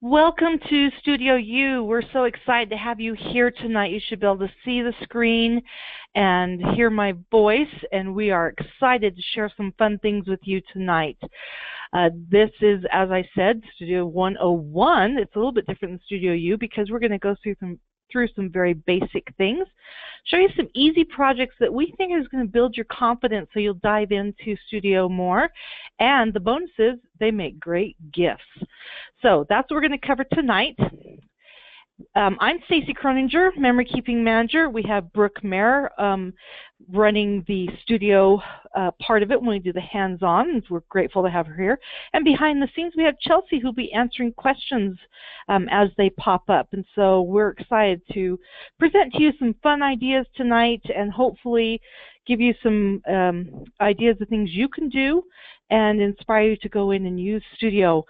Welcome to Studio U. We're so excited to have you here tonight. You should be able to see the screen and hear my voice, and we are excited to share some fun things with you tonight. This is, as I said, Studio 101. It's a little bit different than Studio U because we're going to go through some very basic things, show you some easy projects that we think is going to build your confidence so you'll dive into Studio more. And the bonus is they make great gifts. So that's what we're going to cover tonight. I'm Stacy Croninger, Memory Keeping Manager. We have Brooke Mayer running the studio part of it when we do the hands-on, and we're grateful to have her here. And behind the scenes, we have Chelsea, who'll be answering questions as they pop up. And so we're excited to present to you some fun ideas tonight and hopefully give you some ideas of things you can do and inspire you to go in and use Studio.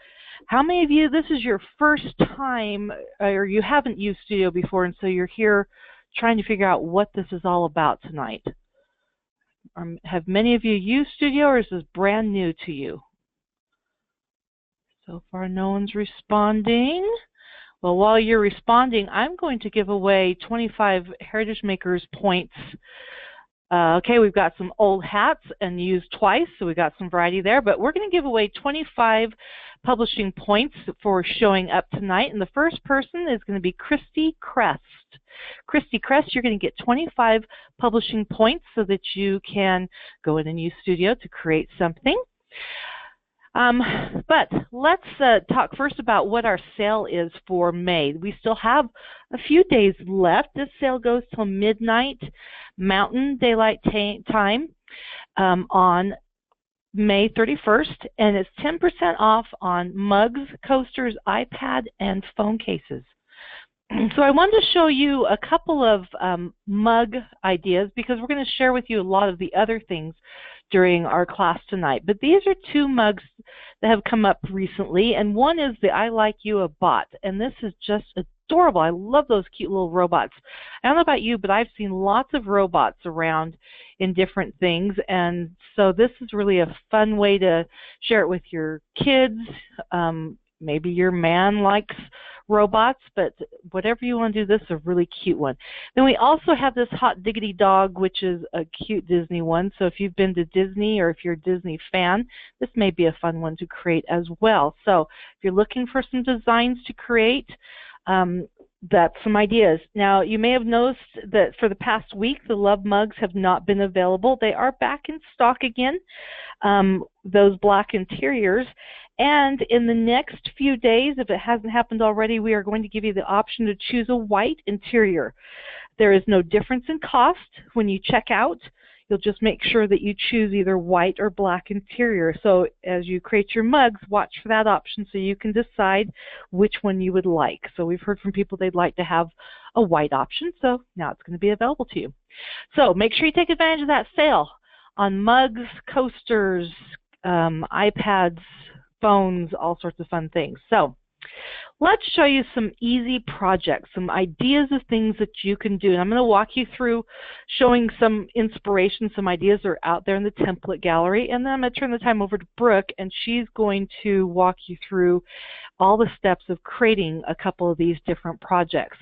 How many of you, this is your first time, or you haven't used Studio before, and so you're here trying to figure out what this is all about tonight? Have many of you used Studio, or is this brand new to you? So far, no one's responding. Well, while you're responding, I'm going to give away 25 Heritage Makers points. Okay, we've got some old hats and used twice, so we've got some variety there, but we're going to give away 25 publishing points for showing up tonight, and the first person is going to be Christy Crest. Christy Crest, you're going to get 25 publishing points so that you can go in and use Studio to create something. But let's talk first about what our sale is for May. We still have a few days left. This sale goes till midnight Mountain Daylight Time on May 31st, and it's 10% off on mugs, coasters, iPad, and phone cases. So I wanted to show you a couple of mug ideas because we're going to share with you a lot of the other things during our class tonight. But these are two mugs that have come up recently, and one is the I Like You a Bot, and this is just adorable. I love those cute little robots. I don't know about you, but I've seen lots of robots around in different things, and so this is really a fun way to share it with your kids. Maybe your man likes robots, but whatever you want to do, this is a really cute one. Then we also have this Hot Diggity Dog, which is a cute Disney one. So if you've been to Disney or if you're a Disney fan, this may be a fun one to create as well. So if you're looking for some designs to create, that's some ideas. Now, you may have noticed that for the past week, the Love Mugs have not been available. They are back in stock again, those black interiors. And in the next few days, if it hasn't happened already, we are going to give you the option to choose a white interior. There is no difference in cost when you check out. You'll just make sure that you choose either white or black interior. So as you create your mugs, watch for that option so you can decide which one you would like. So we've heard from people they'd like to have a white option, so now it's going to be available to you. So make sure you take advantage of that sale on mugs, coasters, iPads, phones, all sorts of fun things. So let's show you some easy projects, some ideas of things that you can do. And I'm going to walk you through showing some inspiration, some ideas that are out there in the template gallery. And then I'm going to turn the time over to Brooke, and she's going to walk you through all the steps of creating a couple of these different projects.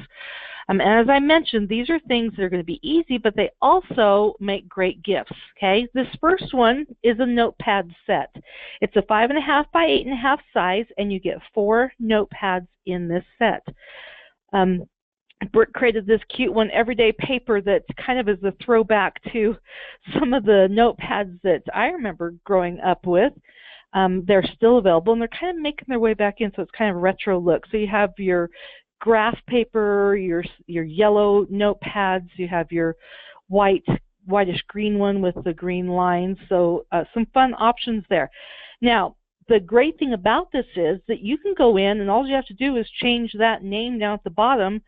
And as I mentioned, these are things that are going to be easy, but they also make great gifts. Okay, this first one is a notepad set. It's a 5.5 by 8.5 size, and you get 4 notepads in this set. Brooke created this cute one, everyday paper, that kind of is a throwback to some of the notepads that I remember growing up with. They're still available, and they're kind of making their way back in, so it's kind of a retro look. So you have your graph paper, your yellow notepads, you have your whitish green one with the green lines, so some fun options there. Now, the great thing about this is that you can go in and all you have to do is change that name down at the bottom,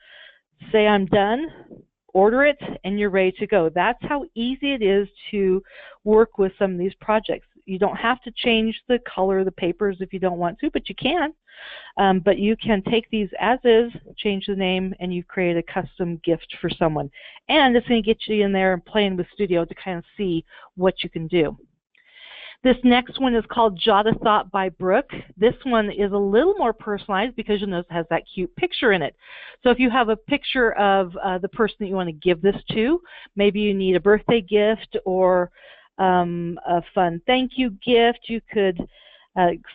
say I'm done, order it, and you're ready to go. That's how easy it is to work with some of these projects. You don't have to change the color of the papers if you don't want to, but you can. But you can take these as is, change the name, and you've created a custom gift for someone. And it's going to get you in there and playing with Studio to kind of see what you can do. This next one is called Jot a Thought by Brooke. This one is a little more personalized because you'll notice it has that cute picture in it. So if you have a picture of the person that you want to give this to, maybe you need a birthday gift or a fun thank you gift, you could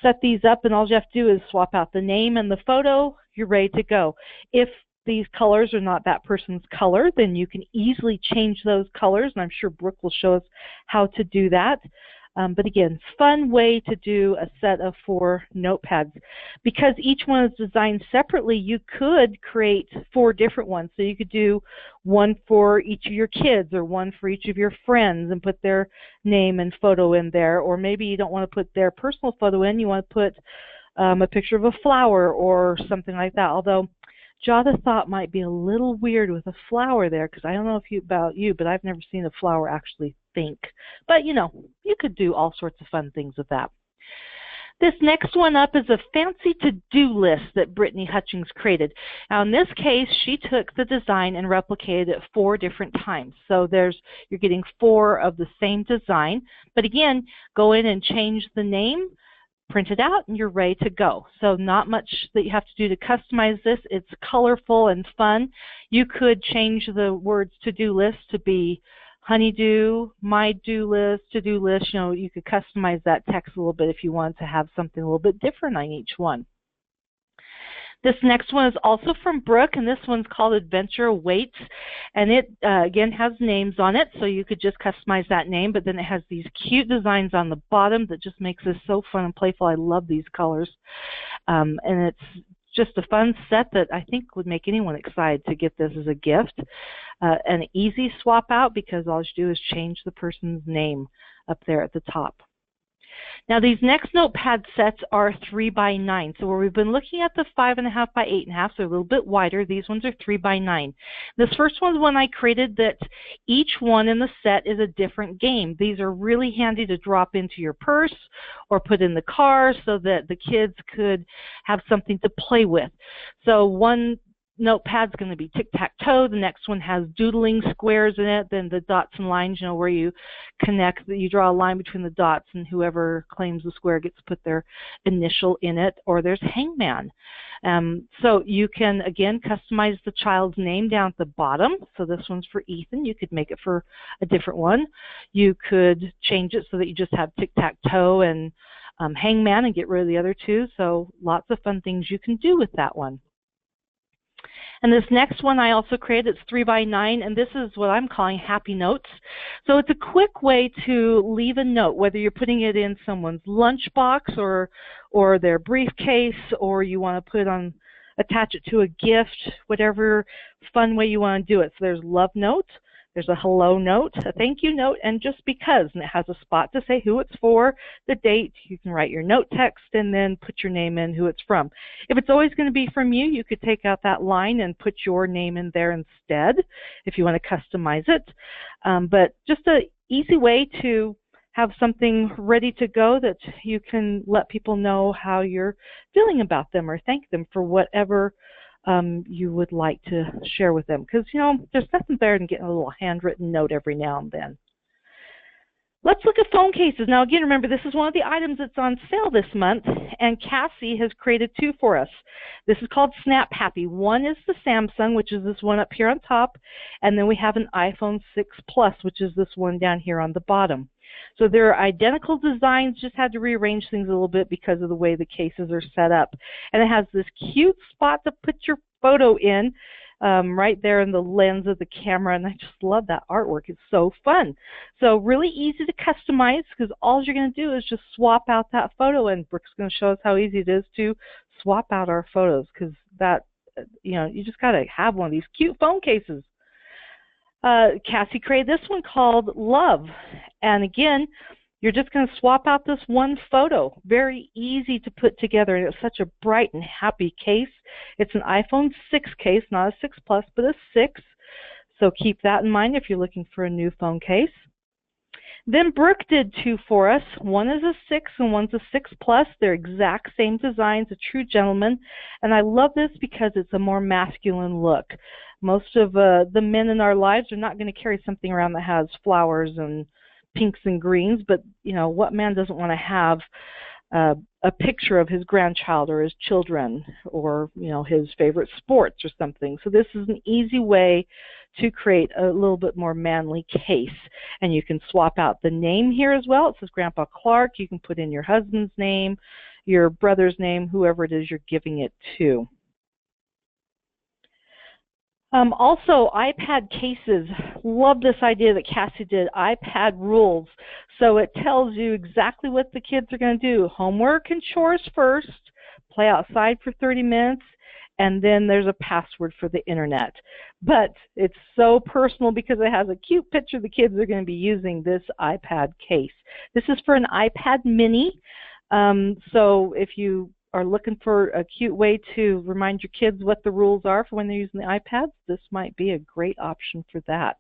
set these up, and all you have to do is swap out the name and the photo. You're ready to go. If these colors are not that person's color, then you can easily change those colors, and I'm sure Brooke will show us how to do that. But again, fun way to do a set of 4 notepads. Because each one is designed separately, you could create 4 different ones. So you could do one for each of your kids or one for each of your friends and put their name and photo in there. Or maybe you don't want to put their personal photo in, you want to put a picture of a flower or something like that. Although Jot a Thought might be a little weird with a flower there, because I don't know about you, but I've never seen a flower actually think. But you know, you could do all sorts of fun things with that. This next one up is a fancy to-do list that Brittany Hutchings created. Now in this case, she took the design and replicated it 4 different times. So you're getting 4 of the same design. But again, go in and change the name, print it out, and you're ready to go. So not much that you have to do to customize this. It's colorful and fun. You could change the words to-do list to be honeydew, my do list, to-do list. You know, you could customize that text a little bit if you want to have something a little bit different on each one. This next one is also from Brooke, and this one's called Adventure Awaits, and it again has names on it, so you could just customize that name, but then it has these cute designs on the bottom that just makes this so fun and playful. I love these colors, and it's just a fun set that I think would make anyone excited to get this as a gift. An easy swap out because all you do is change the person's name up there at the top. Now these next notepad sets are 3 by 9. So where we've been looking at the 5.5 by 8.5, so a little bit wider, these ones are 3 by 9. This first one's one I created that each one in the set is a different game. These are really handy to drop into your purse or put in the car so that the kids could have something to play with. So one notepad's going to be tic-tac-toe. The next one has doodling squares in it. Then the dots and lines, you know, where you connect, you draw a line between the dots, and whoever claims the square gets to put their initial in it. Or there's hangman. So you can, again, customize the child's name down at the bottom. So this one's for Ethan. You could make it for a different one. You could change it so that you just have tic-tac-toe and hangman and get rid of the other 2. So lots of fun things you can do with that one. And this next one I also created, it's 3 by 9, and this is what I'm calling Happy Notes. So it's a quick way to leave a note, whether you're putting it in someone's lunchbox or their briefcase, or you want to put it on, attach it to a gift, whatever fun way you want to do it. So there's love note, there's a hello note, a thank you note, and just because, and it has a spot to say who it's for, the date. You can write your note text and then put your name in, who it's from. If it's always going to be from you, you could take out that line and put your name in there instead if you want to customize it. But just an easy way to have something ready to go that you can let people know how you're feeling about them or thank them for whatever you would like to share with them. Because, you know, there's nothing better than getting a little handwritten note every now and then. Let's look at phone cases. Now, again, remember, this is one of the items that's on sale this month, and Cassie has created 2 for us. This is called Snap Happy. One is the Samsung, which is this one up here on top, and then we have an iPhone 6 Plus, which is this one down here on the bottom. So they're identical designs, just had to rearrange things a little bit because of the way the cases are set up. And it has this cute spot to put your photo in, right there in the lens of the camera, and I just love that artwork. It's so fun. So really easy to customize because all you're going to do is just swap out that photo, and Brooke's going to show us how easy it is to swap out our photos because that, you know, you just got to have one of these cute phone cases. Cassie created this one called Love, and again, you're just going to swap out this one photo. Very easy to put together, and it's such a bright and happy case. It's an iPhone 6 case, not a 6 Plus, but a 6. So keep that in mind if you're looking for a new phone case. Then Brooke did 2 for us. One is a 6 and one's a 6 Plus. They're exact same designs, a true gentleman. And I love this because it's a more masculine look. Most of the men in our lives are not going to carry something around that has flowers and pinks and greens, but what man doesn't want to have a picture of his grandchild or his children, or his favorite sports or something. So this is an easy way to create a little bit more manly case. And you can swap out the name here as well. It says Grandpa Clark. You can put in your husband's name, your brother's name, whoever it is you're giving it to. Also, iPad cases. Love this idea that Cassie did, iPad rules. So it tells you exactly what the kids are going to do. Homework and chores first, play outside for 30 minutes, and then there's a password for the internet. But it's so personal because it has a cute picture the kids are going to be using this iPad case. This is for an iPad mini. So if you are looking for a cute way to remind your kids what the rules are for when they're using the iPads, this might be a great option for that.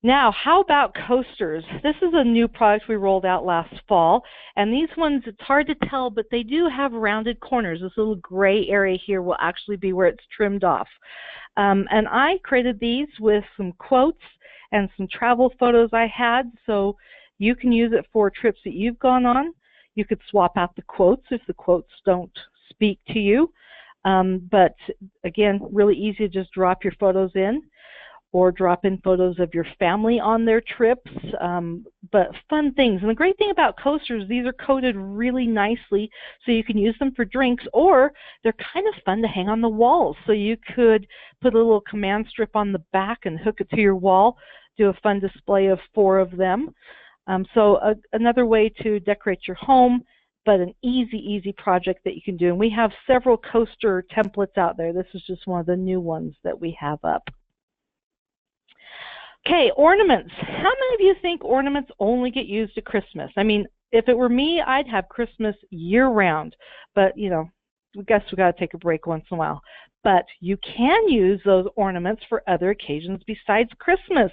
Now, how about coasters? This is a new product we rolled out last fall, and these ones, it's hard to tell, but they do have rounded corners. This little gray area here will actually be where it's trimmed off. And I created these with some quotes and some travel photos I had, so you can use it for trips that you've gone on. You could swap out the quotes if the quotes don't speak to you. But again, really easy to just drop your photos in, or drop in photos of your family on their trips, but fun things. And the great thing about coasters, these are coated really nicely, so you can use them for drinks, or they're kind of fun to hang on the walls. So you could put a little command strip on the back and hook it to your wall, do a fun display of 4 of them. So another way to decorate your home, but an easy project that you can do. And we have several coaster templates out there. This is just one of the new ones that we have up. Okay, ornaments. How many of you think ornaments only get used at Christmas? I mean, if it were me, I'd have Christmas year-round. But, I guess we got to take a break once in a while. But you can use those ornaments for other occasions besides Christmas.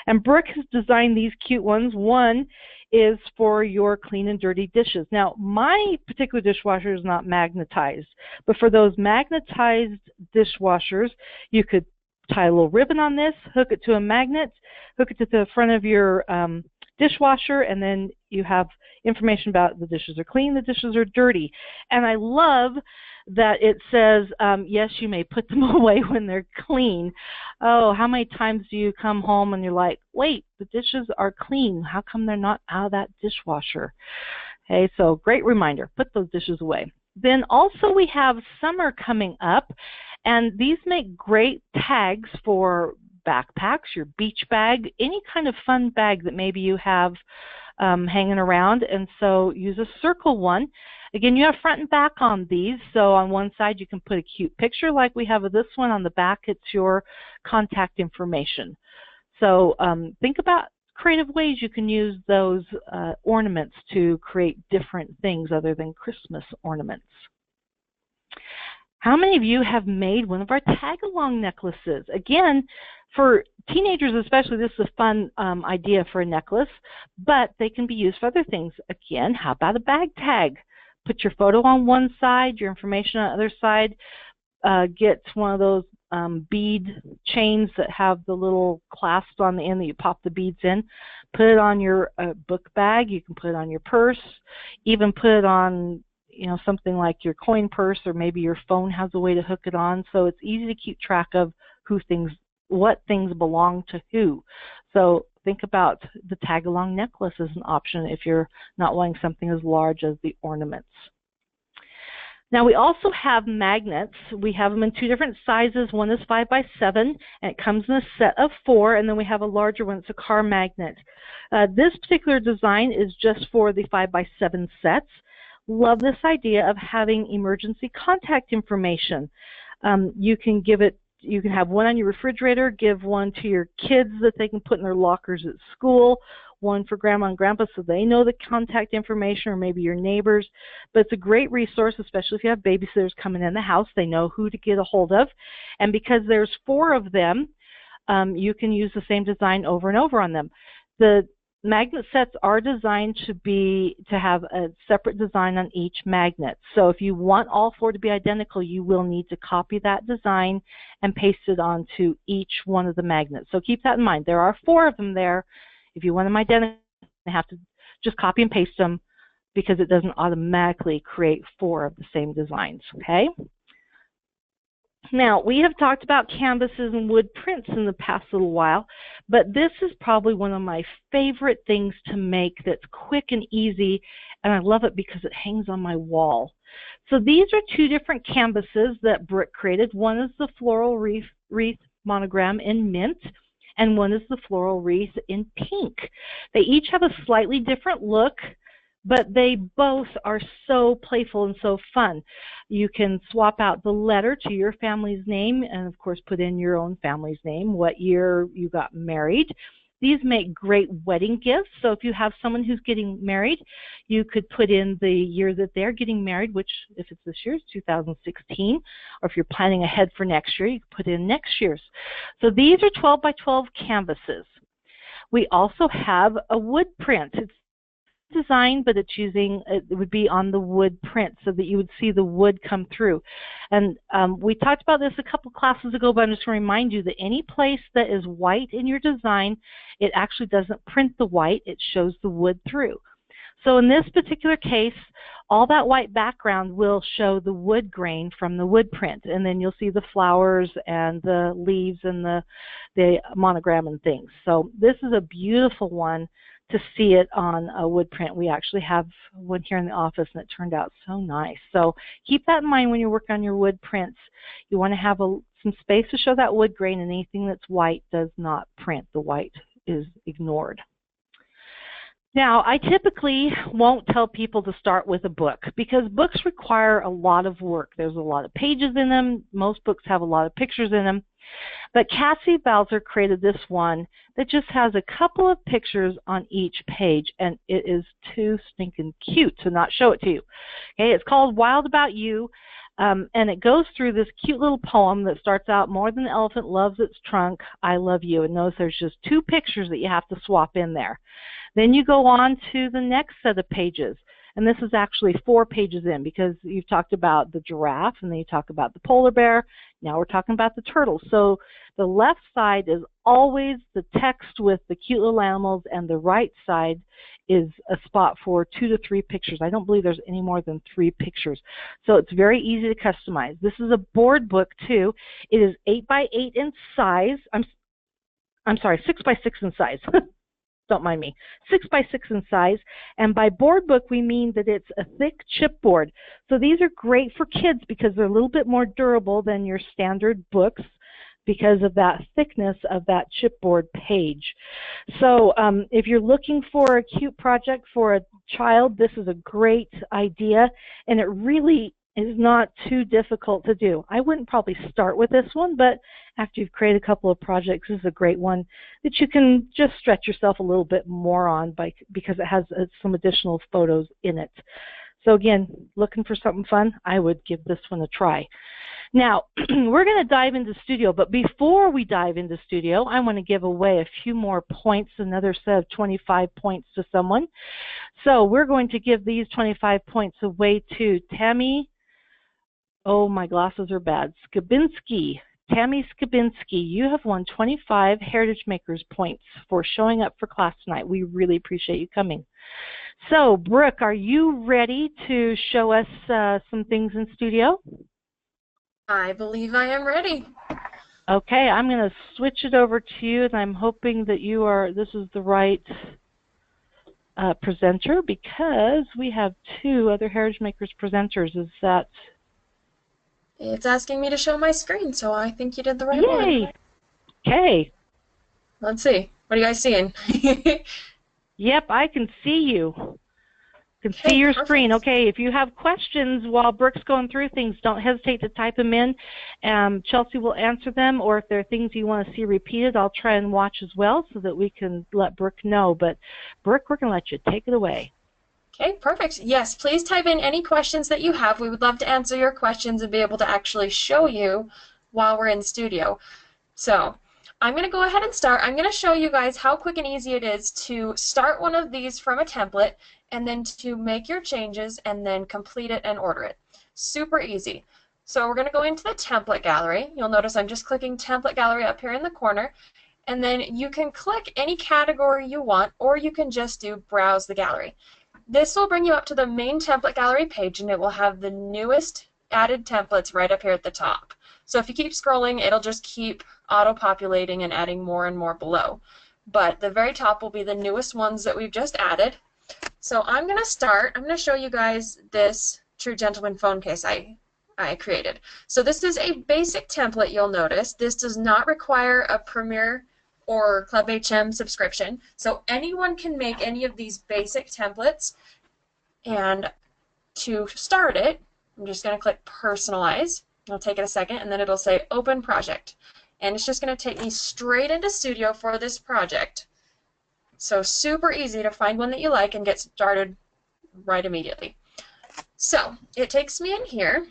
And Brooke has designed these cute ones. One is for your clean and dirty dishes. Now, my particular dishwasher is not magnetized, but for those magnetized dishwashers, you could tie a little ribbon on this, hook it to a magnet, hook it to the front of your dishwasher, and then you have information about the dishes are clean, the dishes are dirty. And I love that it says, yes, you may put them away when they're clean. Oh, how many times do you come home and you're like, wait, the dishes are clean. How come they're not out of that dishwasher? Okay, so great reminder, put those dishes away. Then also we have summer coming up, and these make great tags for backpacks, your beach bag, any kind of fun bag that maybe you have hanging around. And so use a circle one. Again, you have front and back on these. So on one side you can put a cute picture like we have of this one. On the back it's your contact information. So think about creative ways you can use those ornaments to create different things other than Christmas ornaments. How many of you have made one of our tag-along necklaces? Again, for teenagers especially, this is a fun idea for a necklace, but they can be used for other things. Again, how about a bag tag? Put your photo on one side, your information on the other side. Get one of those bead chains that have the little clasps on the end that you pop the beads in. Put it on your book bag. You can put it on your purse. Even put it on something like your coin purse, or maybe your phone has a way to hook it on. So it's easy to keep track of what things belong to who. So think about the tag-along necklace as an option if you're not wanting something as large as the ornaments. Now we also have magnets. We have them in 2 different sizes. One is 5 by 7, and it comes in a set of 4, and then we have a larger one. It's a car magnet. This particular design is just for the 5 by 7 sets. Love this idea of having emergency contact information. You can have one on your refrigerator, give one to your kids that they can put in their lockers at school, one for grandma and grandpa so they know the contact information, or maybe your neighbors. But it's a great resource, especially if you have babysitters coming in the house. They know who to get a hold of. And because there's 4 of them, you can use the same design over and over on them. The magnet sets are designed to have a separate design on each magnet. So if you want all 4 to be identical, you will need to copy that design and paste it onto each one of the magnets. So keep that in mind. There are 4 of them there. If you want them identical, you have to just copy and paste them because it doesn't automatically create 4 of the same designs, okay? Now, we have talked about canvases and wood prints in the past little while, but this is probably one of my favorite things to make that's quick and easy, and I love it because it hangs on my wall. So these are 2 different canvases that Brooke created. One is the floral wreath monogram in mint, and one is the floral wreath in pink. They each have a slightly different look, but they both are so playful and so fun. You can swap out the letter to your family's name and, of course, put in your own family's name, what year you got married. These make great wedding gifts. So if you have someone who's getting married, you could put in the year that they're getting married, which, if it's this year, is 2016. Or if you're planning ahead for next year, you can put in next year's. So these are 12 by 12 canvases. We also have a wood print. It's design, but it would be on the wood print so that you would see the wood come through. And we talked about this a couple classes ago, but I'm just going to remind you that any place that is white in your design, it actually doesn't print the white, it shows the wood through. So in this particular case, all that white background will show the wood grain from the wood print, and then you'll see the flowers and the leaves and the monogram and things. So this is a beautiful one to see it on a wood print. We actually have one here in the office, and it turned out so nice. So keep that in mind when you work on your wood prints. You want to have some space to show that wood grain, and anything that's white does not print. The white is ignored. Now, I typically won't tell people to start with a book because books require a lot of work. There's a lot of pages in them. Most books have a lot of pictures in them. But Cassie Bowser created this one that just has a couple of pictures on each page, and it is too stinking cute to not show it to you. Okay, it's called Wild About You, and it goes through this cute little poem that starts out, more than the elephant loves its trunk, I love you. And notice there's just 2 pictures that you have to swap in there. Then you go on to the next set of pages. And this is actually 4 pages in because you've talked about the giraffe, and then you talk about the polar bear. Now we're talking about the turtle. So the left side is always the text with the cute little animals, and the right side is a spot for 2 to 3 pictures. I don't believe there's any more than 3 pictures. So it's very easy to customize. This is a board book too. It is 8 by 8 in size. I'm sorry, 6 by 6 in size. Don't mind me, 6 by 6 in size, and by board book we mean that it's a thick chipboard. So these are great for kids because they're a little bit more durable than your standard books because of that thickness of that chipboard page. So if you're looking for a cute project for a child, this is a great idea, and it really is not too difficult to do. I wouldn't probably start with this one, but after you've created a couple of projects, this is a great one that you can just stretch yourself a little bit more on because it has some additional photos in it. So again, looking for something fun, I would give this one a try. Now, we're going to dive into Studio, but before we dive into Studio, I want to give away a few more points, another set of 25 points to someone. So we're going to give these 25 points away to Tammy. Oh, my glasses are bad. Skabinski. Tammy Skabinski, you have won 25 Heritage Makers points for showing up for class tonight. We really appreciate you coming. So, Brooke, are you ready to show us some things in Studio? I believe I am ready. Okay, I'm going to switch it over to you, and I'm hoping that this is the right presenter because we have 2 other Heritage Makers presenters. Is that... It's asking me to show my screen, so I think you did the right Yay! one. Okay. Let's see. What are you guys seeing? Yep, I can see you. Can see your screen. Okay, if you have questions while Brooke's going through things, don't hesitate to type them in. Chelsea will answer them, or if there are things you want to see repeated, I'll try and watch as well so that we can let Brooke know. But Brooke, we're going to let you take it away. Okay, perfect. Yes, please type in any questions that you have. We would love to answer your questions and be able to actually show you while we're in Studio. So, I'm going to go ahead and start. I'm going to show you guys how quick and easy it is to start one of these from a template and then to make your changes and then complete it and order it. Super easy. So we're going to go into the template gallery. You'll notice I'm just clicking template gallery up here in the corner, and then you can click any category you want, or you can just do browse the gallery. This will bring you up to the main template gallery page, and it will have the newest added templates right up here at the top. So if you keep scrolling, it'll just keep auto-populating and adding more and more below. But the very top will be the newest ones that we've just added. So I'm going to show you guys this True Gentleman phone case I created. So this is a basic template, you'll notice. This does not require a Premiere or Club HM subscription. So anyone can make any of these basic templates. And to start it, I'm just going to click Personalize. It'll take it a second, and then it'll say Open Project. And it's just going to take me straight into Studio for this project. So super easy to find one that you like and get started right immediately. So it takes me in here,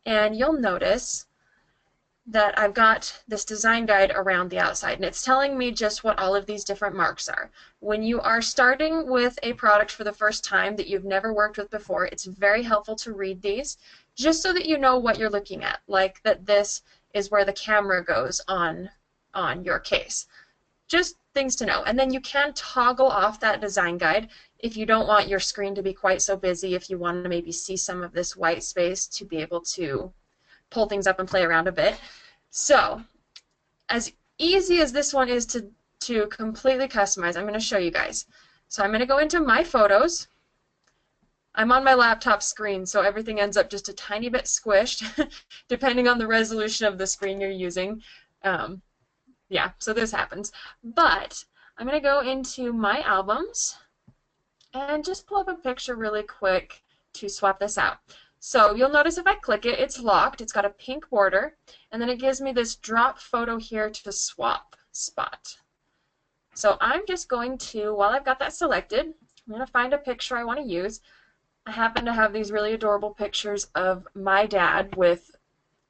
and you'll notice that I've got this design guide around the outside, and it's telling me just what all of these different marks are. When you are starting with a product for the first time that you've never worked with before, it's very helpful to read these just so that you know what you're looking at, like that this is where the camera goes on your case. Just things to know. And then you can toggle off that design guide if you don't want your screen to be quite so busy, if you want to maybe see some of this white space to be able to pull things up and play around a bit. So as easy as this one is to completely customize, I'm going to show you guys. So I'm going to go into My Photos. I'm on my laptop screen, so everything ends up just a tiny bit squished, depending on the resolution of the screen you're using. Yeah, so this happens. But I'm going to go into My Albums and just pull up a picture really quick to swap this out. So you'll notice if I click it, it's locked. It's got a pink border, and then it gives me this drop photo here to swap spot. So I'm just going to, while I've got that selected, I'm going to find a picture I want to use. I happen to have these really adorable pictures of my dad with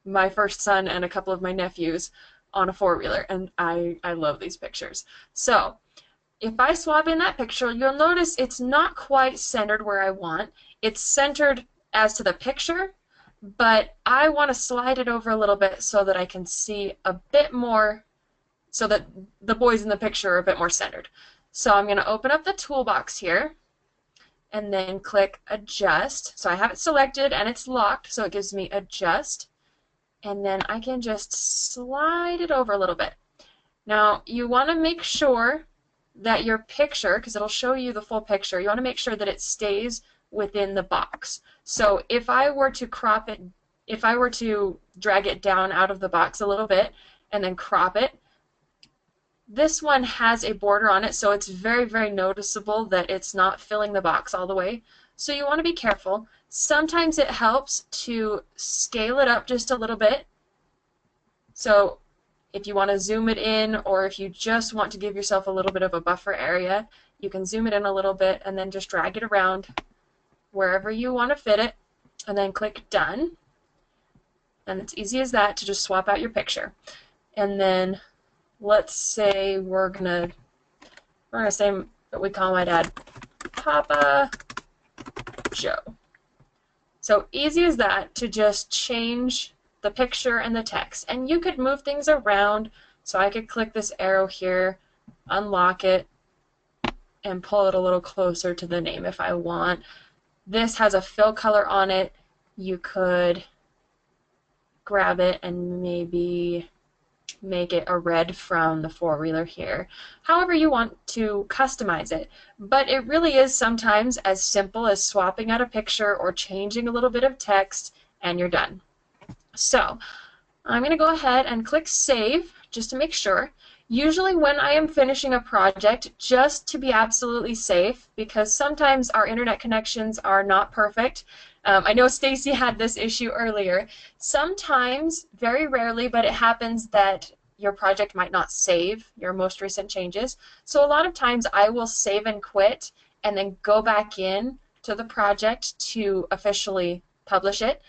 my first son and a couple of my nephews on a four-wheeler, and I love these pictures. So if I swap in that picture, you'll notice it's not quite centered where I want. It's centered as to the picture, but I want to slide it over a little bit so that I can see a bit more, so that the boys in the picture are a bit more centered. So I'm going to open up the toolbox here and then click Adjust. So I have it selected and it's locked, so it gives me Adjust, and then I can just slide it over a little bit. Now you want to make sure that your picture, because it'll show you the full picture, you want to make sure that it stays within the box. So if I were to crop it, if I were to drag it down out of the box a little bit and then crop it, this one has a border on it, so it's very, very noticeable that it's not filling the box all the way. So you want to be careful. Sometimes it helps to scale it up just a little bit. So if you want to zoom it in, or if you just want to give yourself a little bit of a buffer area, you can zoom it in a little bit and then just drag it around wherever you want to fit it, and then click Done. And it's easy as that to just swap out your picture. And then let's say we're gonna say that we call my dad Papa Joe. So easy as that to just change the picture and the text. And you could move things around, so I could click this arrow here, unlock it, and pull it a little closer to the name if I want. This has a fill color on it. You could grab it and maybe make it a red from the four-wheeler here. However you want to customize it. But it really is sometimes as simple as swapping out a picture or changing a little bit of text, and you're done. So I'm going to go ahead and click Save just to make sure. Usually when I am finishing a project, just to be absolutely safe, because sometimes our internet connections are not perfect. I know Stacy had this issue earlier. Sometimes, very rarely, but it happens that your project might not save your most recent changes. So a lot of times I will save and quit and then go back in to the project to officially publish it.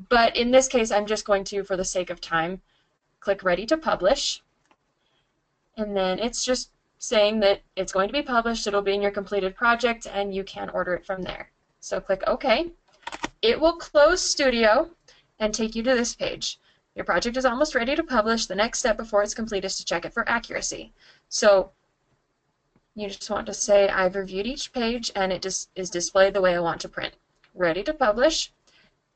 But in this case, I'm just going to, for the sake of time, click Ready to Publish. And then it's just saying that it's going to be published, it'll be in your completed project, and you can order it from there. So click OK. It will close Studio and take you to this page. Your project is almost ready to publish. The next step before it's complete is to check it for accuracy. So you just want to say, I've reviewed each page and it just is displayed the way I want to print. Ready to publish.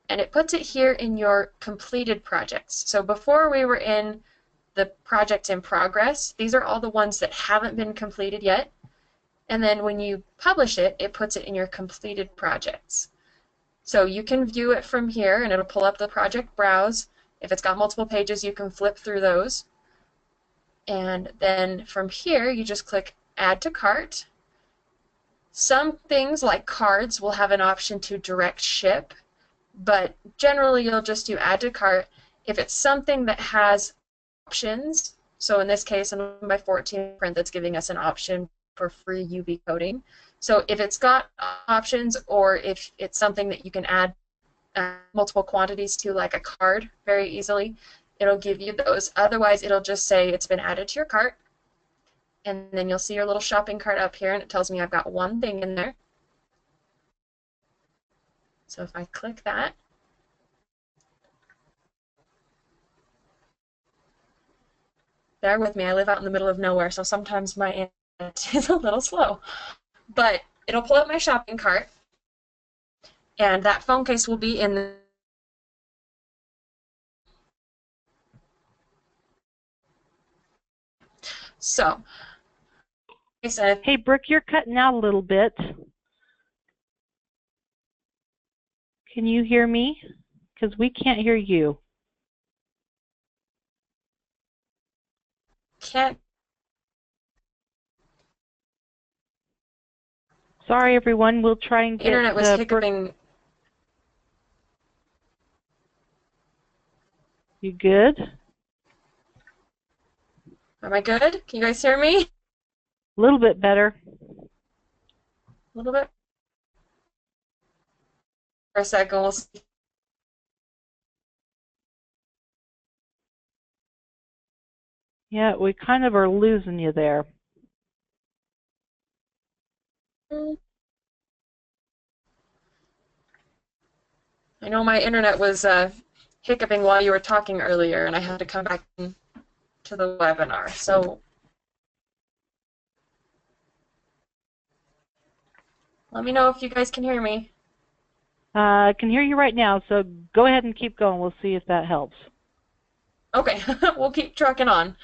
And it puts it here in your completed projects. So before we were in the projects in progress, these are all the ones that haven't been completed yet. And then when you publish it, it puts it in your completed projects. So you can view it from here and it'll pull up the project browse. If it's got multiple pages, you can flip through those. And then from here, you just click Add to Cart. Some things like cards will have an option to direct ship, but generally you'll just do Add to Cart. If it's something that has options, so in this case, an 11x14 print that's giving us an option for free UV coating. So if it's got options, or if it's something that you can add multiple quantities to, like a card, very easily, it'll give you those. Otherwise, it'll just say it's been added to your cart, and then you'll see your little shopping cart up here, and it tells me I've got one thing in there. So if I click that, bear with me, I live out in the middle of nowhere, so sometimes my internet is a little slow. But it'll pull up my shopping cart, and that phone case will be in the so. Hey, Brooke, you're cutting out a little bit. Can you hear me? Because we can't hear you. Can't. Sorry, everyone. We'll try and get Internet was hiccuping. You good? Am I good? Can you guys hear me? A little bit better. A little bit? For a second, we'll see. Yeah, we kind of are losing you there. I know my internet was hiccuping while you were talking earlier, and I had to come back to the webinar. So let me know if you guys can hear me. I can hear you right now, so go ahead and keep going. We'll see if that helps. Okay. We'll keep trucking on.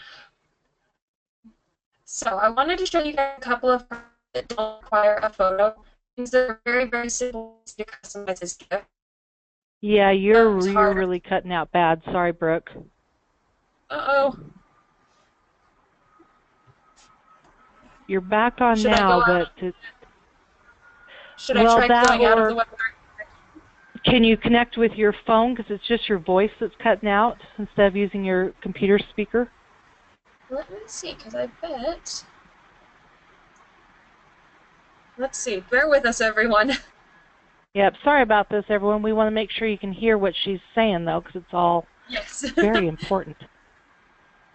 So I wanted to show you guys a couple of that don't require a photo. These are very, very simple to customize this gift. Yeah, you're really cutting out bad. Sorry, Brooke. Uh-oh. You're back on Should now, I go but out? Should I try going out of the webinar? Can you connect with your phone, because it's just your voice that's cutting out instead of using your computer speaker? Let me see, because I bet. Let's see. Bear with us, everyone. Yep. Sorry about this, everyone. We want to make sure you can hear what she's saying, though, because it's all very important.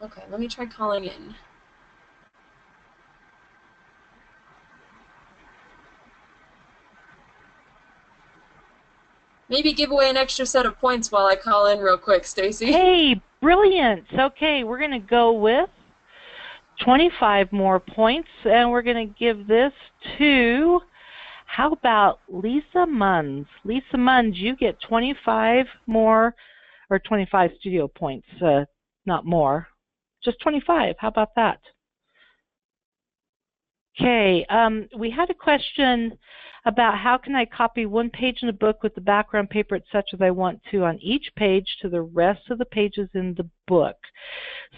Okay, let me try calling in. Maybe give away an extra set of points while I call in real quick, Stacy. Hey, brilliant. Okay, we're going to go with 25 more points, and we're going to give this to, how about Lisa Munns? Lisa Munns, you get 25 more, or 25 studio points, not more. Just 25. How about that? Okay, we had a question about how can I copy one page in a book with the background paper at such as I want to on each page to the rest of the pages in the book.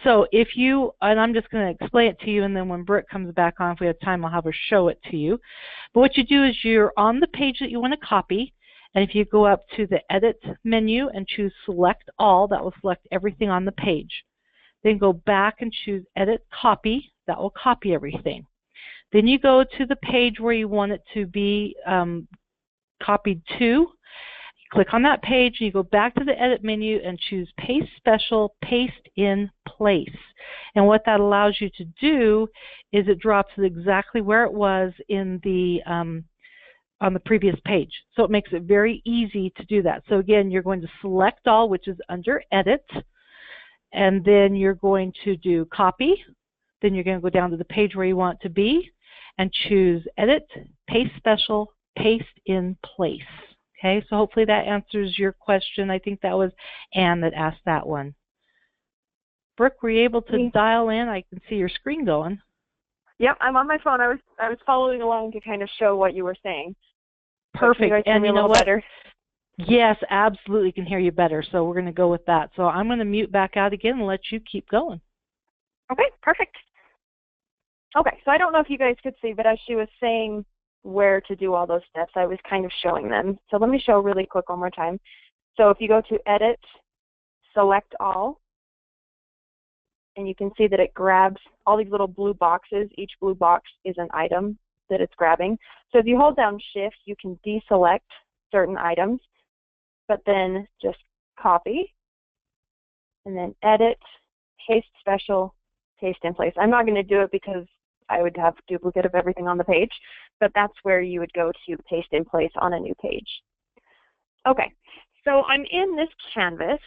So if you, and I'm just going to explain it to you, and then when Brooke comes back on, if we have time, I'll have her show it to you. But what you do is you're on the page that you want to copy, and if you go up to the Edit menu and choose Select All, that will select everything on the page. Then go back and choose Edit Copy. That will copy everything. Then you go to the page where you want it to be copied to. click on that page, and you go back to the edit menu and choose Paste Special, Paste in Place. And what that allows you to do is it drops it exactly where it was in the on the previous page. So it makes it very easy to do that. So again, you're going to select all, which is under Edit, and then you're going to do Copy. Then you're going to go down to the page where you want to be and choose Edit, Paste Special, Paste in Place. Okay, so hopefully that answers your question. I think that was Anne that asked that one. Brooke, were you able to dial in? I can see your screen going. Yep, I'm on my phone. I was following along to kind of show what you were saying. Perfect. And you know what? Better? Yes, absolutely can hear you better. So we're going to go with that. So I'm going to mute back out again and let you keep going. Okay, perfect. Okay, so I don't know if you guys could see, but as she was saying where to do all those steps, I was kind of showing them. So let me show really quick one more time. So if you go to Edit, Select All, and you can see that it grabs all these little blue boxes. Each blue box is an item that it's grabbing. So if you hold down Shift, you can deselect certain items, but then just copy, and then Edit, Paste Special, Paste in Place. I'm not going to do it because I would have duplicate of everything on the page, but that's where you would go to Paste in Place on a new page. Okay, so I'm in this canvas,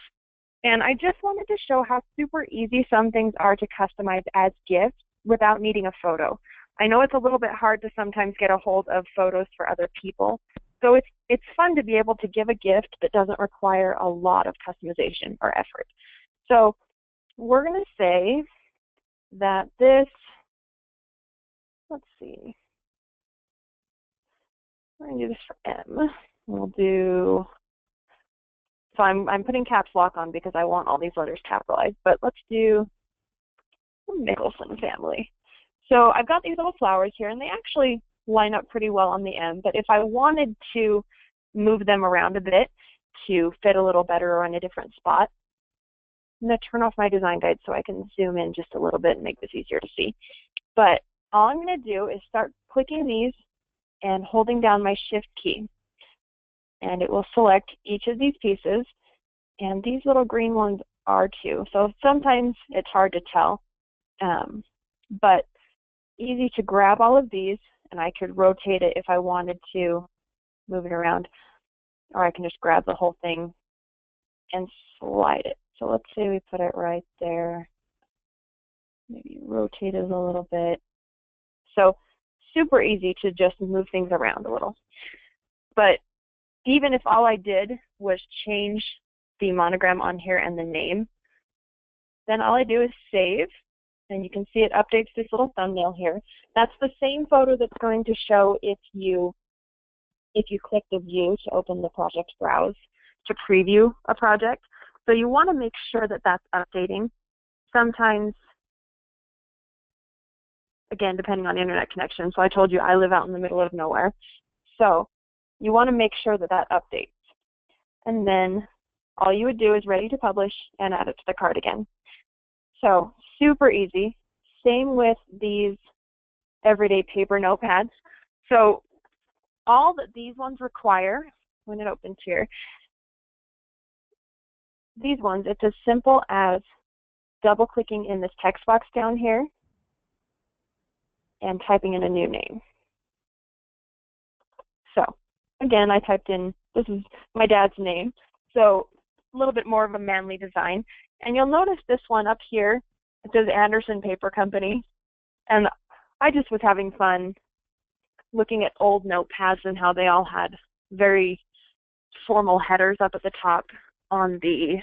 and I just wanted to show how super easy some things are to customize as gifts without needing a photo. I know it's a little bit hard to sometimes get a hold of photos for other people, so it's fun to be able to give a gift that doesn't require a lot of customization or effort. So we're going to say that this, let's see, we're going to do this for M. We'll do, so I'm putting caps lock on because I want all these letters capitalized, but let's do Mickelson family. So I've got these little flowers here, and they actually line up pretty well on the M, but if I wanted to move them around a bit to fit a little better or in a different spot, I'm going to turn off my design guide so I can zoom in just a little bit and make this easier to see. But all I'm going to do is start clicking these and holding down my Shift key. And it will select each of these pieces, and these little green ones are too. So sometimes it's hard to tell, but easy to grab all of these, and I could rotate it if I wanted to, move it around, or I can just grab the whole thing and slide it. So let's say we put it right there, maybe rotate it a little bit. So super easy to just move things around a little. But even if all I did was change the monogram on here and the name, then all I do is save, and you can see it updates this little thumbnail here. That's the same photo that's going to show if you click the view to open the project browse to preview a project. So you want to make sure that that's updating. Sometimes, again, depending on internet connection, so I told you I live out in the middle of nowhere. So you want to make sure that that updates. And then all you would do is ready to publish and add it to the cart again. So super easy. Same with these everyday paper notepads. So all that these ones require, when it opens here, these ones, it's as simple as double clicking in this text box down here and typing in a new name. So again, I typed in, this is my dad's name, so a little bit more of a manly design. And you'll notice this one up here, it says Anderson Paper Company. And I just was having fun looking at old notepads and how they all had very formal headers up at the top on the,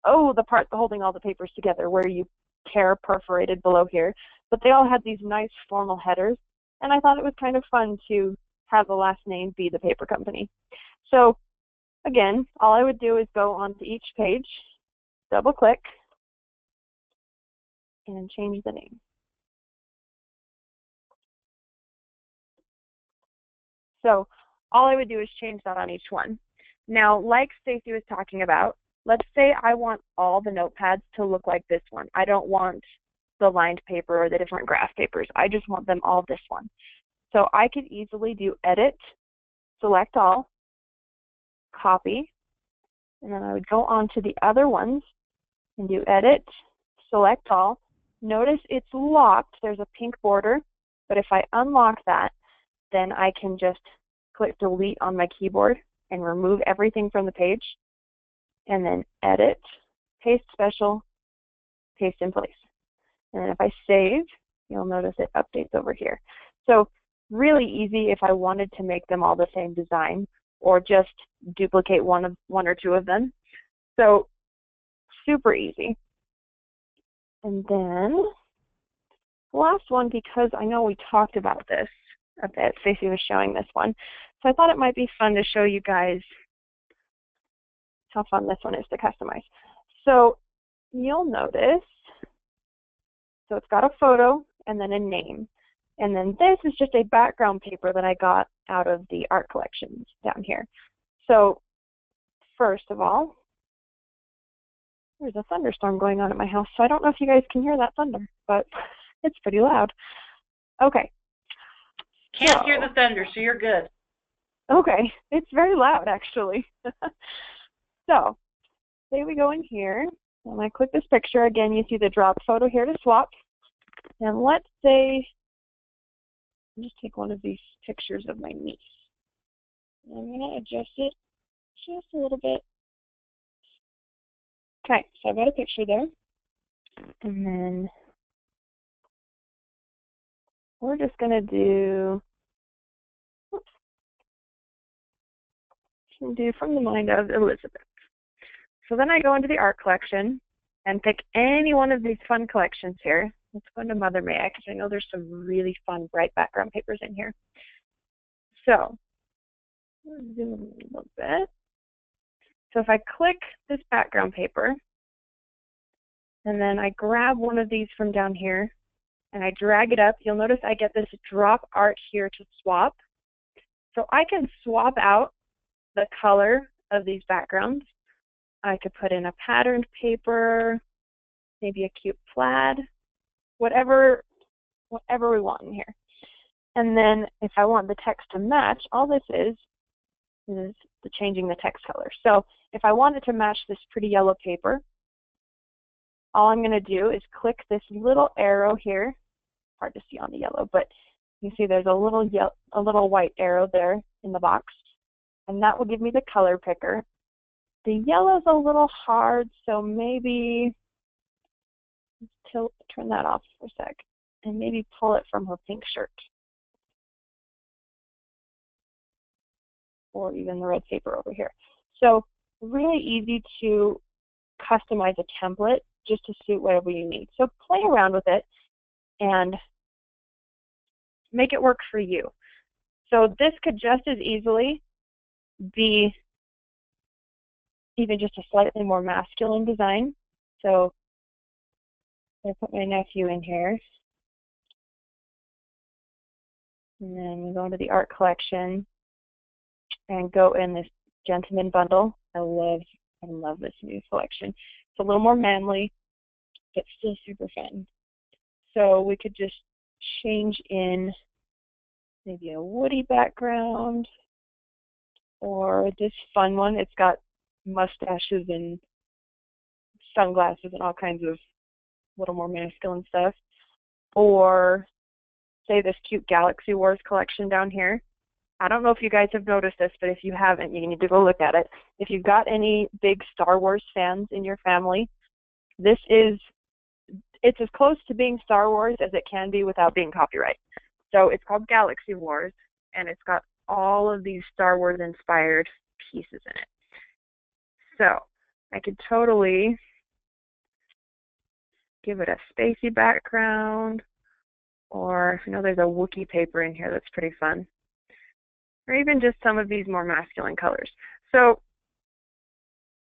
the part holding all the papers together where you tear perforated below here. But they all had these nice formal headers, and I thought it was kind of fun to have the last name be the paper company. So again, all I would do is go onto each page, double click, and change the name. So all I would do is change that on each one. Now, like Stacy was talking about, let's say I want all the notepads to look like this one. I don't want the lined paper or the different graph papers. I just want them all this one. So I could easily do Edit, Select All, copy, and then I would go on to the other ones and do edit, select all. Notice it's locked. There's a pink border, but if I unlock that, then I can just click delete on my keyboard and remove everything from the page, and then edit, paste special, paste in place. And then if I save, you'll notice it updates over here. So really easy if I wanted to make them all the same design or just duplicate one or two of them. So super easy. And then the last one, because I know we talked about this a bit, Stacy was showing this one, so I thought it might be fun to show you guys how fun this one is to customize. So you'll notice, so it's got a photo and then a name. And then this is just a background paper that I got out of the art collections down here. So first of all, there's a thunderstorm going on at my house, so I don't know if you guys can hear that thunder, but it's pretty loud. Okay. Can't hear the thunder, so you're good. Okay, it's very loud actually. So, say we go in here, and I click this picture. Again, you see the drop photo here to swap. And let's say, I'll just take one of these pictures of my niece. I'm going to adjust it just a little bit. Okay, so I've got a picture there. And then we're just going to do, From the Mind of Elizabeth. So then I go into the art collection and pick any one of these fun collections here. Let's go into Mother May I, because I know there's some really fun bright background papers in here. So, zoom in a little bit. So if I click this background paper, and then I grab one of these from down here, and I drag it up, you'll notice I get this drop art here to swap. So I can swap out the color of these backgrounds. I could put in a patterned paper, maybe a cute plaid, whatever we want in here. And then if I want the text to match, all this is changing the text color. So if I wanted to match this pretty yellow paper, all I'm going to do is click this little arrow here. Hard to see on the yellow, but you see there's a little white arrow there in the box, and that will give me the color picker. The yellow's a little hard, so maybe turn that off for a sec, and maybe pull it from her pink shirt, or even the red paper over here. So really easy to customize a template just to suit whatever you need. So play around with it and make it work for you. So this could just as easily be even just a slightly more masculine design. So I put my nephew in here. And then we go into the art collection and go in this gentleman bundle. I love this new collection. It's a little more manly, but still super fun. So we could just change in maybe a woody background, or this fun one. It's got mustaches and sunglasses and all kinds of little more masculine stuff. Or say this cute Galaxy Wars collection down here. I don't know if you guys have noticed this, but if you haven't, you need to go look at it. If you've got any big Star Wars fans in your family, it's as close to being Star Wars as it can be without being copyright. So it's called Galaxy Wars, and it's got all of these Star Wars inspired pieces in it. So I could totally give it a spacey background, or there's a Wookiee paper in here that's pretty fun, or even just some of these more masculine colors. So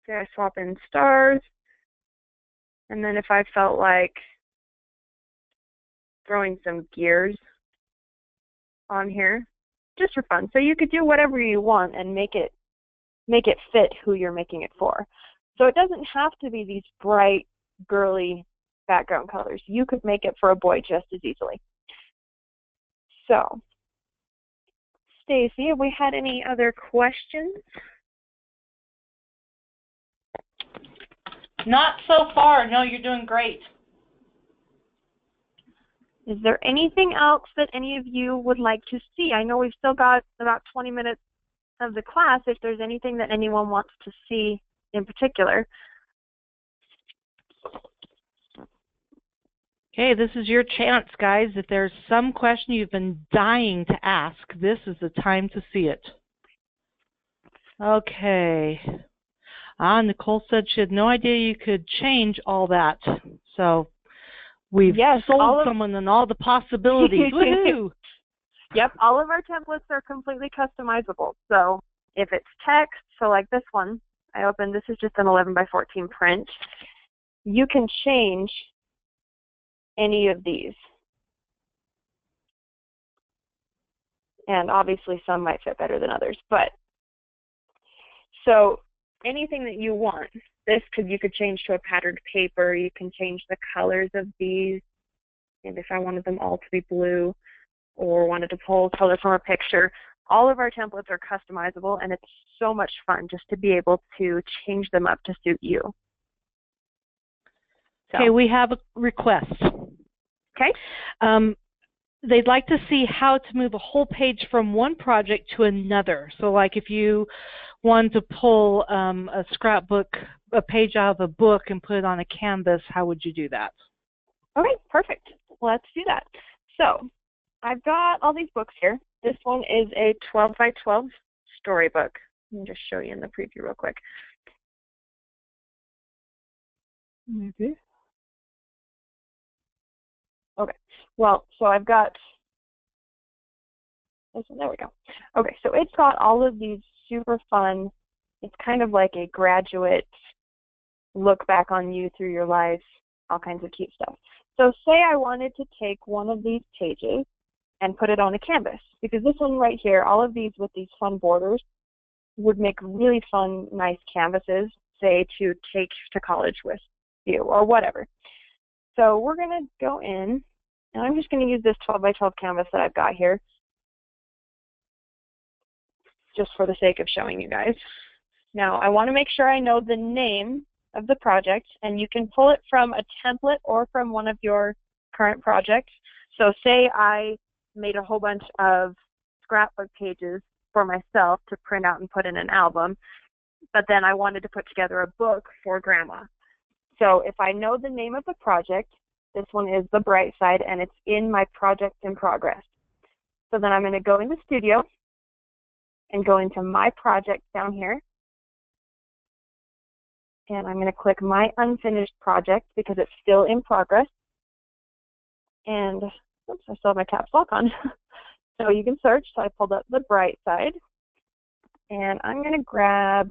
say I swap in stars, and then if I felt like throwing some gears on here, just for fun. So you could do whatever you want and make it fit who you're making it for. So it doesn't have to be these bright, girly background colors. You could make it for a boy just as easily. So, Stacy, have we had any other questions? Not so far. No, you're doing great. Is there anything else that any of you would like to see? I know we've still got about 20 minutes of the class. If there's anything that anyone wants to see in particular. Okay, this is your chance, guys. If there's some question you've been dying to ask, this is the time to see it. Okay. Nicole said she had no idea you could change all that. So we've sold someone on all the possibilities. Woohoo! Yep, all of our templates are completely customizable. So if it's text, so like this one, I opened, this is just an 11 by 14 print. You can change any of these. And obviously some might fit better than others, but so anything that you want. You could change to a patterned paper, you can change the colors of these, and if I wanted them all to be blue or wanted to pull color from a picture, all of our templates are customizable, and it's so much fun just to be able to change them up to suit you. So. Okay, we have a request. Okay. They'd like to see how to move a whole page from one project to another. So like if you want to pull a scrapbook, a page out of a book and put it on a canvas, how would you do that? All right, perfect. Let's do that. So I've got all these books here. This one is a 12 by 12 storybook. Let me just show you in the preview real quick. Maybe. Okay, well, so I've got, there we go. Okay, so it's got all of these super fun, it's kind of like a graduate look back on you through your life, all kinds of cute stuff. So say I wanted to take one of these pages and put it on a canvas, because this one right here, all of these with these fun borders would make really fun, nice canvases, say to take to college with you or whatever. So we're going to go in, and I'm just going to use this 12 by 12 canvas that I've got here, just for the sake of showing you guys. Now, I want to make sure I know the name of the project, and you can pull it from a template or from one of your current projects. So say I made a whole bunch of scrapbook pages for myself to print out and put in an album, but then I wanted to put together a book for Grandma. So if I know the name of the project, this one is The Bright Side, and it's in my project in progress. So then I'm going to go into Studio and go into My Project down here. And I'm going to click My Unfinished Project because it's still in progress. And, oops, I still have my caps lock on. So you can search. So I pulled up The Bright Side. And I'm going to grab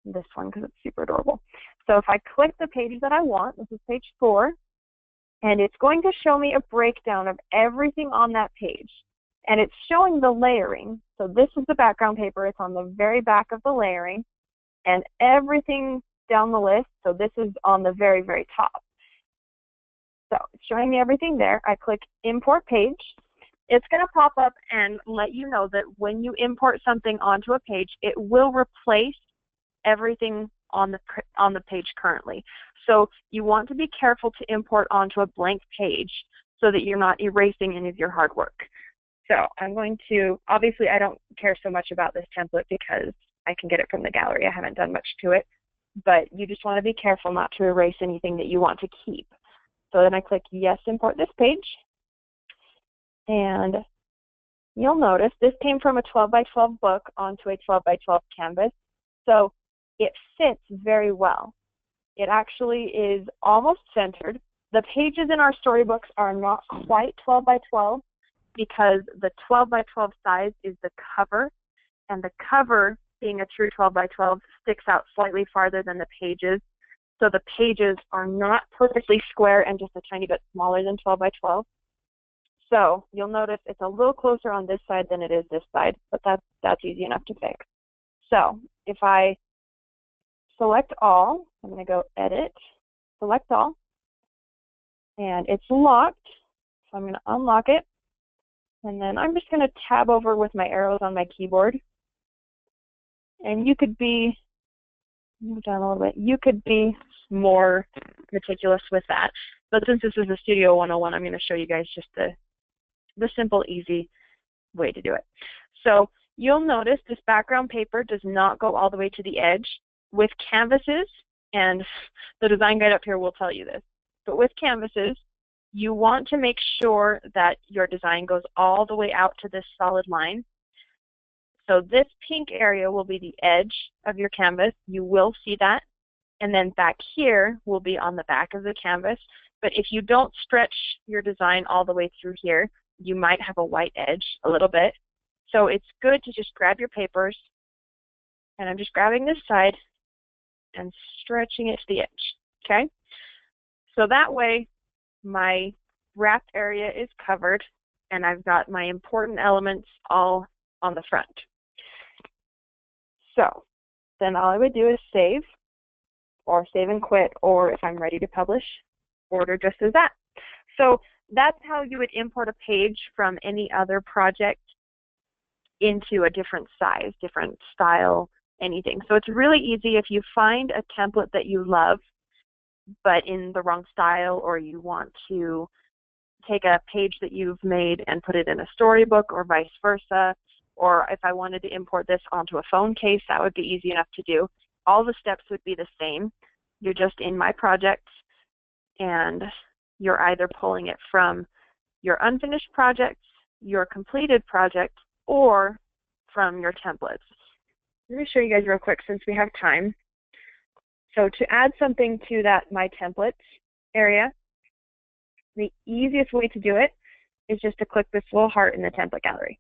this one because it's super adorable. So if I click the page that I want, this is page 4, and it's going to show me a breakdown of everything on that page. And it's showing the layering. So this is the background paper. It's on the very back of the layering. And everything down the list, so this is on the very, very top. So it's showing me everything there. I click Import Page. It's going to pop up and let you know that when you import something onto a page, it will replace everything on the page currently. So you want to be careful to import onto a blank page so that you're not erasing any of your hard work. So I'm going to, obviously I don't care so much about this template because I can get it from the gallery. I haven't done much to it, but you just want to be careful not to erase anything that you want to keep. So then I click Yes, Import This Page, and you'll notice this came from a 12 by 12 book onto a 12 by 12 canvas. So it fits very well. It actually is almost centered. The pages in our storybooks are not quite 12 by 12 because the 12 by 12 size is the cover, and the cover, being a true 12 by 12, sticks out slightly farther than the pages. So the pages are not perfectly square and just a tiny bit smaller than 12 by 12. So you'll notice it's a little closer on this side than it is this side, but that's easy enough to fix. So if I select all, I'm going to go Edit, Select All, and it's locked, so I'm going to unlock it, and then I'm just going to tab over with my arrows on my keyboard, and you could be, move down a little bit, you could be more meticulous with that. But since this is a Studio 101, I'm going to show you guys just the simple, easy way to do it. So you'll notice this background paper does not go all the way to the edge. With canvases, and the design guide up here will tell you this, but with canvases, you want to make sure that your design goes all the way out to this solid line. So this pink area will be the edge of your canvas. You will see that. And then back here will be on the back of the canvas. But if you don't stretch your design all the way through here, you might have a white edge a little bit. So it's good to just grab your papers, and I'm just grabbing this side and stretching it to the edge, okay? So that way my wrapped area is covered and I've got my important elements all on the front. So then all I would do is save, or save and quit, or if I'm ready to publish, order just as that. So that's how you would import a page from any other project into a different size, different style, anything. So it's really easy if you find a template that you love but in the wrong style, or you want to take a page that you've made and put it in a storybook or vice versa, or if I wanted to import this onto a phone case, that would be easy enough to do. All the steps would be the same. You're just in My Projects and you're either pulling it from your unfinished projects, your completed project, or from your templates. Let me show you guys real quick since we have time. So to add something to that My Templates area, the easiest way to do it is just to click this little heart in the template gallery.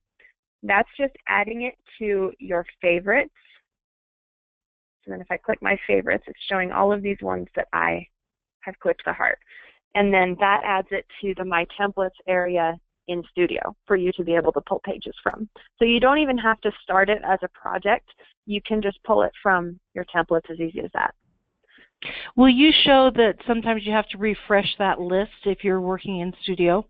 That's just adding it to your favorites. So then if I click My Favorites, it's showing all of these ones that I have clicked the heart. And then that adds it to the My Templates area in Studio for you to be able to pull pages from. So you don't even have to start it as a project. You can just pull it from your templates as easy as that. Will you show that sometimes you have to refresh that list if you're working in Studio?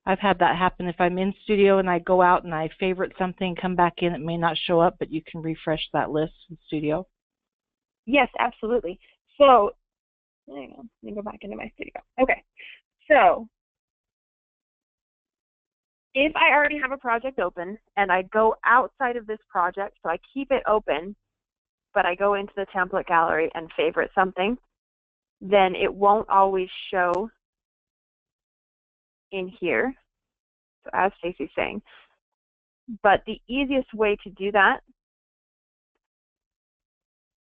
I've had that happen. If I'm in Studio and I go out and I favorite something, come back in, it may not show up, but you can refresh that list in Studio. Yes, absolutely. So, hang on, let me go back into my Studio. Okay, so if I already have a project open and I go outside of this project, so I keep it open, but I go into the template gallery and favorite something, then it won't always show in here, so as Stacey's saying. But the easiest way to do that,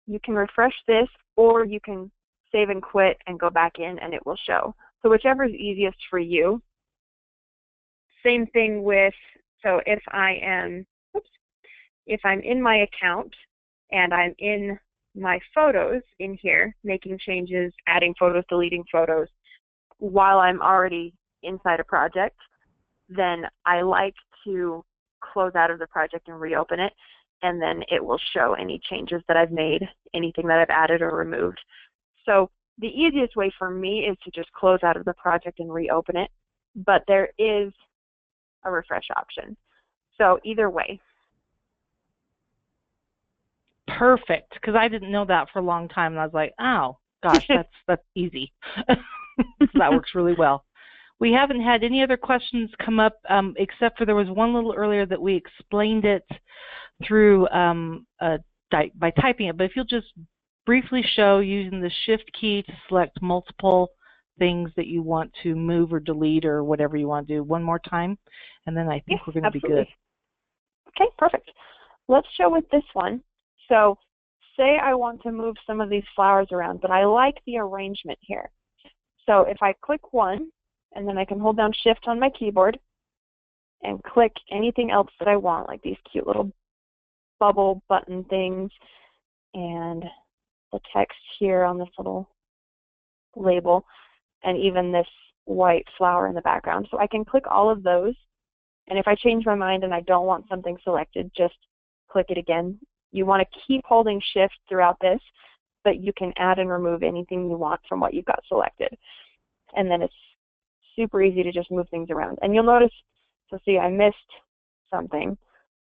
you can refresh this, or you can save and quit and go back in and it will show. So whichever is easiest for you. Same thing with, so if I'm in my account and I'm in my photos in here, making changes, adding photos, deleting photos, while I'm already inside a project, then I like to close out of the project and reopen it, and then it will show any changes that I've made, anything that I've added or removed. So the easiest way for me is to just close out of the project and reopen it, but there is a refresh option. So either way. Perfect, because I didn't know that for a long time, and I was like, oh, gosh, that's easy. That works really well. We haven't had any other questions come up, except for there was one little earlier that we explained it through by typing it. But if you'll just briefly show using the Shift key to select multiple things that you want to move or delete or whatever you want to do one more time, and then I think we're going to be good. Okay, perfect. Let's show with this one. So say I want to move some of these flowers around, but I like the arrangement here. So if I click one, and then I can hold down Shift on my keyboard and click anything else that I want, like these cute little bubble button things and the text here on this little label, and even this white flower in the background. So I can click all of those, and if I change my mind and I don't want something selected, just click it again. You want to keep holding Shift throughout this, but you can add and remove anything you want from what you've got selected. And then it's super easy to just move things around. And you'll notice, so see, I missed something,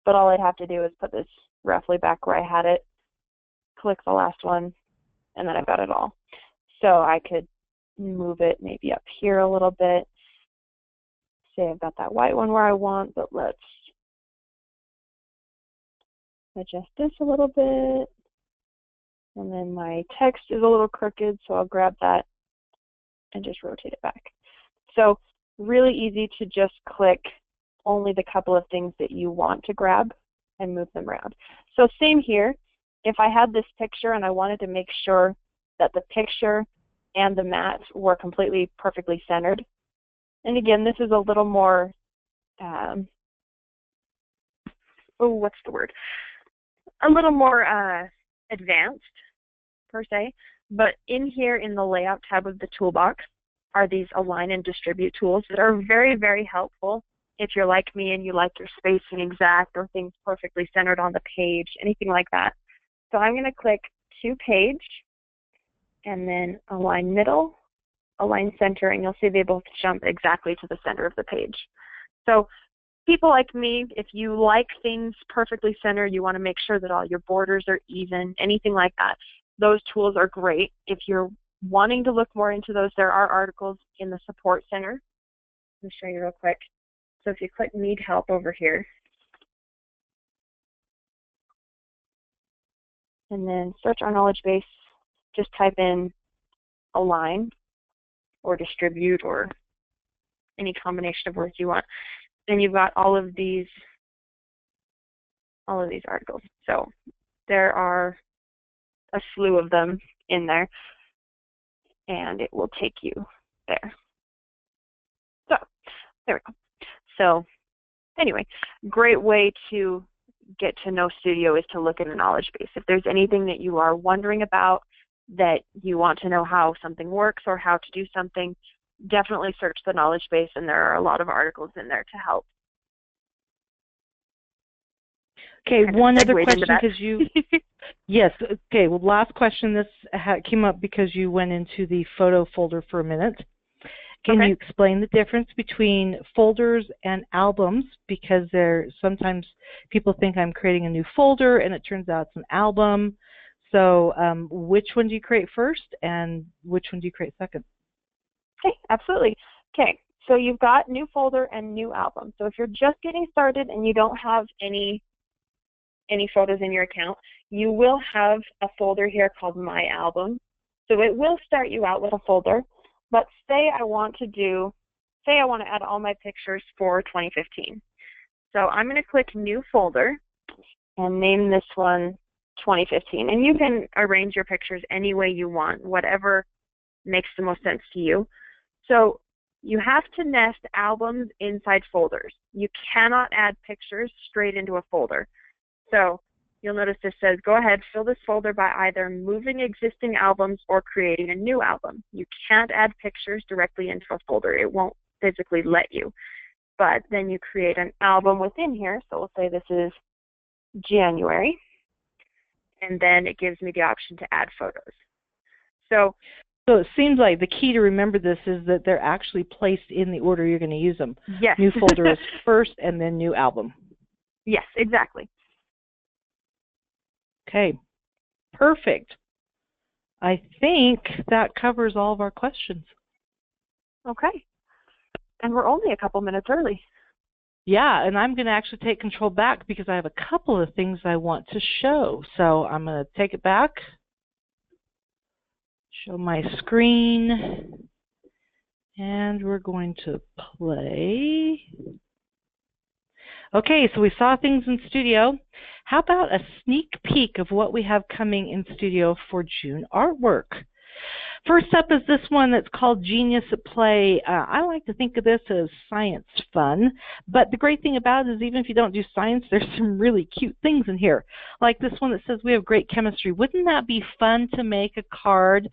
but all I'd have to do is put this roughly back where I had it, click the last one, and then I've got it all. So I could move it maybe up here a little bit. Say I've got that white one where I want, but let's adjust this a little bit. And then my text is a little crooked, so I'll grab that and just rotate it back. So really easy to just click only the couple of things that you want to grab and move them around. So same here. If I had this picture and I wanted to make sure that the picture and the mat were completely perfectly centered, and again, this is a little more, what's the word? A little more advanced, per se, but in here in the Layout tab of the toolbox are these Align and Distribute tools that are very, very helpful if you're like me and you like your spacing exact or things perfectly centered on the page, anything like that. So I'm going to click To Page, and then Align Middle, Align Center, and you'll see they both jump exactly to the center of the page. So people like me, if you like things perfectly centered, you want to make sure that all your borders are even, anything like that, those tools are great. If you're wanting to look more into those, there are articles in the Support Center. Let me show you real quick. So if you click Need Help over here, and then search our knowledge base, just type in Align or Distribute or any combination of words you want, and you've got all of these articles. So there are a slew of them in there, and it will take you there. So there we go. So anyway, great way to get to know Studio is to look at a knowledge base. If there's anything that you are wondering about, that you want to know how something works or how to do something, definitely search the knowledge base, and there are a lot of articles in there to help. Okay, one other question, because you, yes, okay, well, last question. This came up because you went into the photo folder for a minute. Can you explain the difference between folders and albums? Because sometimes people think I'm creating a new folder, and it turns out it's an album. So which one do you create first, and which one do you create second? Okay, absolutely. Okay, so you've got new folder and new album. So if you're just getting started and you don't have any photos in your account, you will have a folder here called My Album. So it will start you out with a folder, but say I want to add all my pictures for 2015. So I'm going to click New Folder and name this one 2015. And you can arrange your pictures any way you want, whatever makes the most sense to you. So you have to nest albums inside folders. You cannot add pictures straight into a folder. So you'll notice this says, go ahead, fill this folder by either moving existing albums or creating a new album. You can't add pictures directly into a folder. It won't physically let you. But then you create an album within here. So we'll say this is January. And then it gives me the option to add photos. So it seems like the key to remember this is that they're actually placed in the order you're going to use them. Yes. New folder is first, and then new album. Yes, exactly. Okay, perfect. I think that covers all of our questions. Okay. And we're only a couple minutes early. Yeah, and I'm going to actually take control back because I have a couple of things I want to show. So I'm going to take it back, show my screen, and we're going to play. Okay, so we saw things in Studio. How about a sneak peek of what we have coming in Studio for June artwork? First up is this one that's called Genius at Play. I like to think of this as science fun, but the great thing about it is even if you don't do science, there's some really cute things in here. Like this one that says we have great chemistry. Wouldn't that be fun to make a card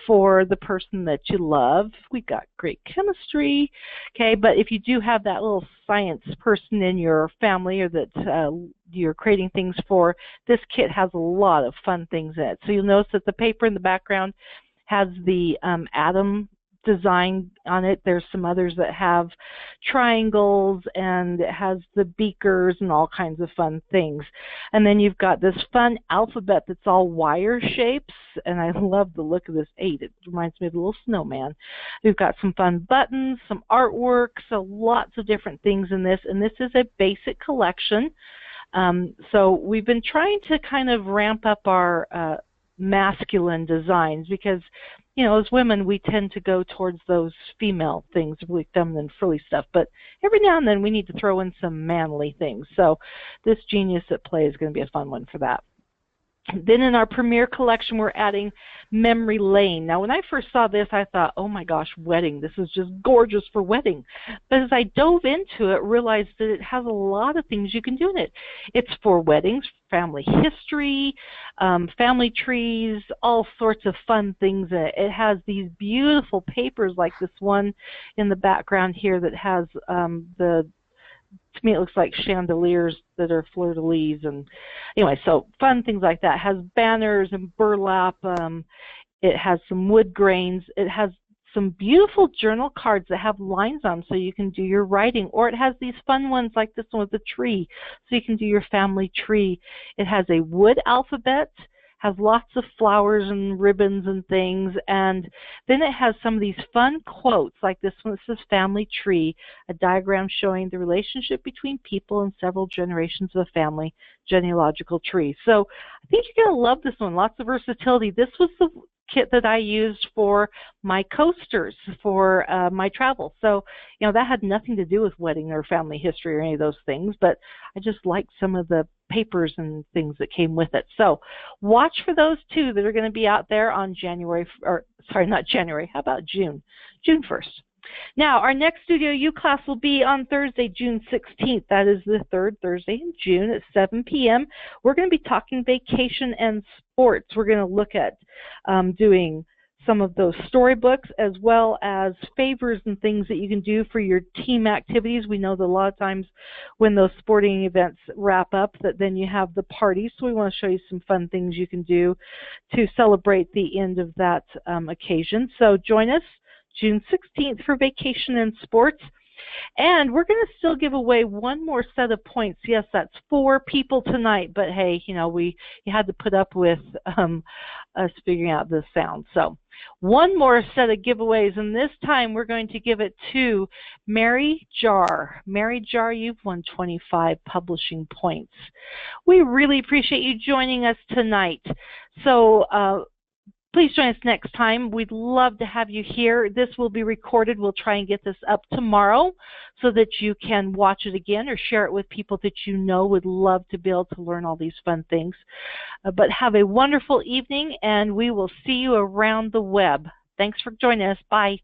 for the person that you love? We've got great chemistry, okay, but if you do have that little science person in your family or that you're creating things for, this kit has a lot of fun things in it. So you'll notice that the paper in the background has the atom design on it. There's some others that have triangles, and it has the beakers and all kinds of fun things. And then you've got this fun alphabet that's all wire shapes, and I love the look of this 8. It reminds me of a little snowman. We've got some fun buttons, some artwork, so lots of different things in this, and this is a basic collection. So we've been trying to kind of ramp up our masculine designs because, you know, as women we tend to go towards those female things, really feminine, frilly stuff, but every now and then we need to throw in some manly things. So this Genius at Play is going to be a fun one for that. Then in our Premier collection, we're adding Memory Lane. Now, when I first saw this, I thought, oh my gosh, wedding. This is just gorgeous for wedding. But as I dove into it, realized that it has a lot of things you can do in it. It's for weddings, family history, family trees, all sorts of fun things. It has these beautiful papers like this one in the background here that has to me it looks like chandeliers that are fleur-de-lis, and anyway, so fun things like that. It has banners and burlap. It has some wood grains. It has some beautiful journal cards that have lines on them so you can do your writing, or it has these fun ones like this one with a tree so you can do your family tree. It has a wood alphabet, has lots of flowers and ribbons and things, and then it has some of these fun quotes like this one that says family tree, a diagram showing the relationship between people and several generations of a family genealogical tree. So I think you're going to love this one, lots of versatility. This was the kit that I used for my coasters for my travel. So, you know, that had nothing to do with wedding or family history or any of those things, but I just liked some of the papers and things that came with it. So watch for those two that are going to be out there on June 1st. Now, our next Studio U class will be on Thursday, June 16th. That is the third Thursday in June at 7 p.m. We're going to be talking vacation and sports. We're going to look at doing some of those storybooks as well as favors and things that you can do for your team activities. We know that a lot of times when those sporting events wrap up that then you have the parties, so we want to show you some fun things you can do to celebrate the end of that occasion. So join us June 16th for vacation and sports. And we're going to still give away one more set of points. Yes, that's 4 people tonight, but hey, you know, you had to put up with us figuring out the sound. So one more set of giveaways, and this time we're going to give it to Mary Jar. Mary Jar, you've won 25 publishing points. We really appreciate you joining us tonight. So please join us next time. We'd love to have you here. This will be recorded. We'll try and get this up tomorrow so that you can watch it again or share it with people that you know would love to be able to learn all these fun things. But have a wonderful evening, and we will see you around the web. Thanks for joining us. Bye.